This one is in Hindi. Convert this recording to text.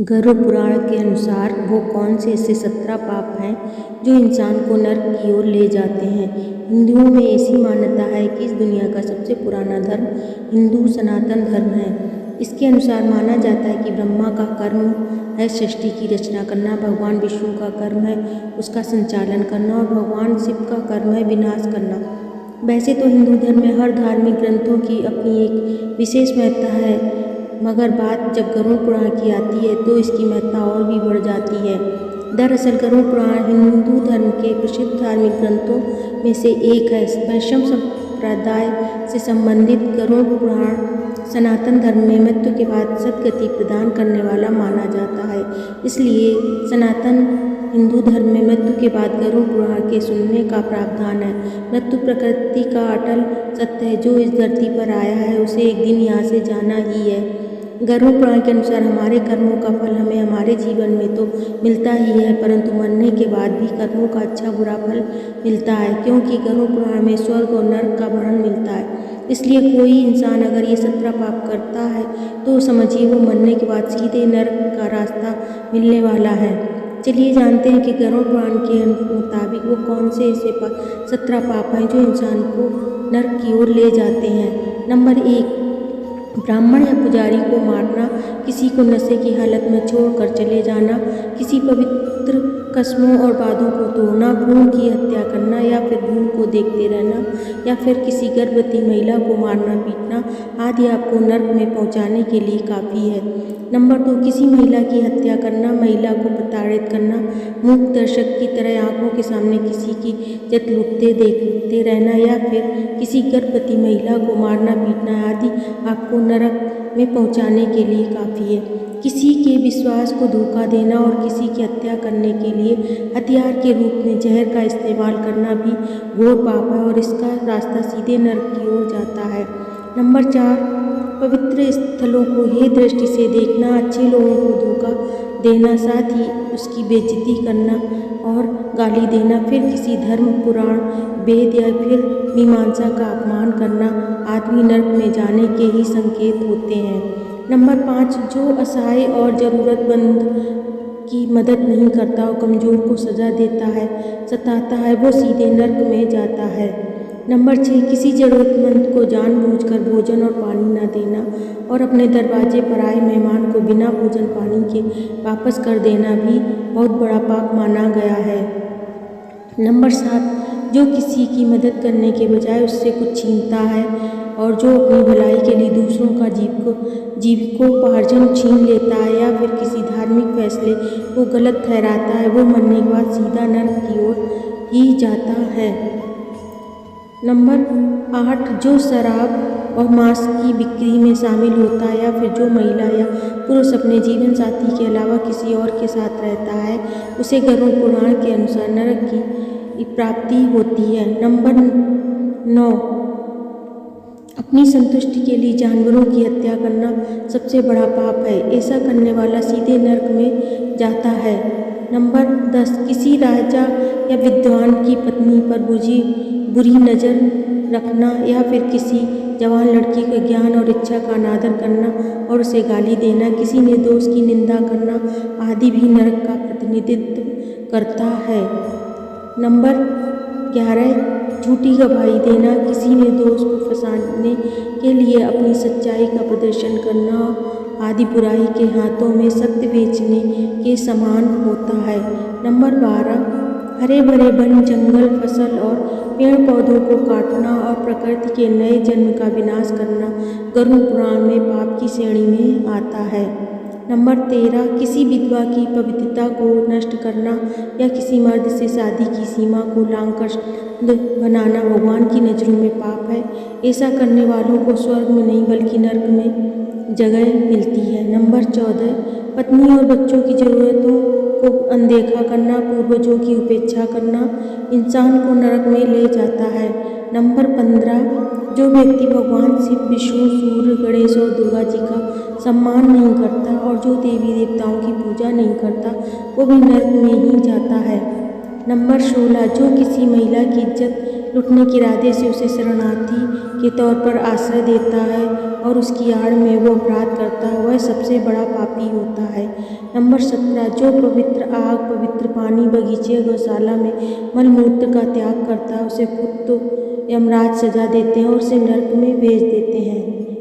गरुड़ पुराण के अनुसार वो कौन से ऐसे 17 पाप हैं जो इंसान को नर्क की ओर ले जाते हैं। हिंदुओं में ऐसी मान्यता है कि इस दुनिया का सबसे पुराना धर्म हिंदू सनातन धर्म है। इसके अनुसार माना जाता है कि ब्रह्मा का कर्म है सृष्टि की रचना करना, भगवान विष्णु का कर्म है उसका संचालन करना और भगवान शिव का कर्म है विनाश करना। वैसे तो हिंदू धर्म में हर धार्मिक ग्रंथों की अपनी एक विशेष महत्ता है, मगर बात जब गरुड़ पुराण की आती है तो इसकी महत्ता और भी बढ़ जाती है। दरअसल गरुड़ पुराण हिंदू धर्म के प्रसिद्ध धार्मिक ग्रंथों में से एक है। वैष्णव संप्रदाय से संबंधित गरुड़ पुराण सनातन धर्म में मृत्यु के बाद सद्गति प्रदान करने वाला माना जाता है। इसलिए सनातन हिंदू धर्म में मृत्यु के बाद गरुड़ पुराण के सुनने का प्रावधान है। मृत्यु प्रकृति का अटल सत्य है, जो इस धरती पर आया है उसे एक दिन यहाँ से जाना ही है। गरुड़ पुराण के अनुसार हमारे कर्मों का फल हमें हमारे जीवन में तो मिलता ही है, परंतु मरने के बाद भी कर्मों का अच्छा बुरा फल मिलता है, क्योंकि गरुड़ पुराण में स्वर्ग और नरक का वर्णन मिलता है। इसलिए कोई इंसान अगर ये 17 पाप करता है तो समझिए वो मरने के बाद सीधे नरक का रास्ता मिलने वाला है। चलिए जानते हैं कि गरुड़ पुराण के मुताबिक वो कौन से ऐसे 17 पाप हैं जो इंसान को नरक की ओर ले जाते हैं। नंबर 1, ब्राह्मण या पुजारी को मारना, किसी को नशे की हालत में छोड़कर चले जाना, किसी पवित्र कसमों और वादों को तोड़ना, भ्रूण की हत्या करना या फिर भ्रूण को देखते रहना, या फिर किसी गर्भवती महिला को मारना पीटना आदि आपको नरक में पहुंचाने के लिए काफ़ी है। नंबर 2, किसी महिला की हत्या करना, महिला को प्रताड़ित करना, मूक दर्शक की तरह आंखों के सामने किसी की इज्जत लूटते देखते रहना या फिर किसी गर्भवती महिला को मारना पीटना आदि आपको नरक में पहुंचाने के लिए काफ़ी है। किसी के विश्वास को धोखा देना और किसी की हत्या करने के लिए हथियार के रूप में जहर का इस्तेमाल करना भी घोर पाप है और इसका रास्ता सीधे नरक की ओर जाता है। नंबर 4, पवित्र स्थलों को हे दृष्टि से देखना, अच्छे लोगों को धोखा देना, साथ ही उसकी बेइज्जती करना और गाली देना, फिर किसी धर्म पुराण वेद या फिर मीमांसा का अपमान करना आदमी नरक में जाने के ही संकेत होते हैं। नंबर 5, जो असहाय और ज़रूरतमंद की मदद नहीं करता और कमज़ोर को सज़ा देता है सताता है वो सीधे नरक में जाता है। नंबर 6, किसी ज़रूरतमंद को जानबूझकर भोजन और पानी न देना और अपने दरवाजे पर आए मेहमान को बिना भोजन पानी के वापस कर देना भी बहुत बड़ा पाप माना गया है। नंबर 7, जो किसी की मदद करने के बजाय उससे कुछ छीनता है और जो अपनी भलाई के लिए दूसरों का जीविकोपार्जन छीन लेता है या फिर किसी धार्मिक फैसले को गलत ठहराता है वो मरने के बाद सीधा नरक की ओर ही जाता है। नंबर 8, जो शराब और मांस की बिक्री में शामिल होता है या फिर जो महिला या पुरुष अपने जीवन साथी के अलावा किसी और के साथ रहता है उसे गरुड़ पुराण के अनुसार नरक की प्राप्ति होती है। नंबर 9, अपनी संतुष्टि के लिए जानवरों की हत्या करना सबसे बड़ा पाप है, ऐसा करने वाला सीधे नरक में जाता है। नंबर 10, किसी राजा या विद्वान की पत्नी पर बुरी नज़र रखना या फिर किसी जवान लड़की के ज्ञान और इच्छा का अनादर करना और उसे गाली देना, किसी निर्दोष की निंदा करना आदि भी नरक का प्रतिनिधित्व करता है। नंबर 11, झूठी गवाही देना, किसी निर्दोष को फंसाने के लिए अपनी सच्चाई का प्रदर्शन करना आदि बुराई के हाथों में सत्य बेचने के समान होता है। नंबर 12, हरे भरे वन जंगल फसल और पेड़ पौधों को काटना और प्रकृति के नए जन्म का विनाश करना गरुड़ पुराण में पाप की श्रेणी में आता है। नंबर 13, किसी विधवा की पवित्रता को नष्ट करना या किसी मर्द से शादी की सीमा को लांघकर बनाना भगवान की नज़रों में पाप है, ऐसा करने वालों को स्वर्ग में नहीं बल्कि नरक में जगह मिलती है। नंबर 14, पत्नी और बच्चों की ज़रूरतों को अनदेखा करना, पूर्वजों की उपेक्षा करना इंसान को नरक में ले जाता है। नंबर 15, जो व्यक्ति भगवान शिव, विष्णु, सूर्य, गणेश और दुर्गा जी का सम्मान नहीं करता और जो देवी देवताओं की पूजा नहीं करता वो भी नरक में ही जाता है। नंबर 16, जो किसी महिला की इज्जत लुटने के इरादे से उसे शरणार्थी के तौर पर आश्रय देता है और उसकी आड़ में वो अपराध करता है, वह सबसे बड़ा पापी होता है। नंबर 17, जो पवित्र आग, पवित्र पानी, बगीचे, गौशाला में मलमूत्र का त्याग करता है, उसे खुद तो यमराज सजा देते हैं और उसे नरक में भेज देते हैं।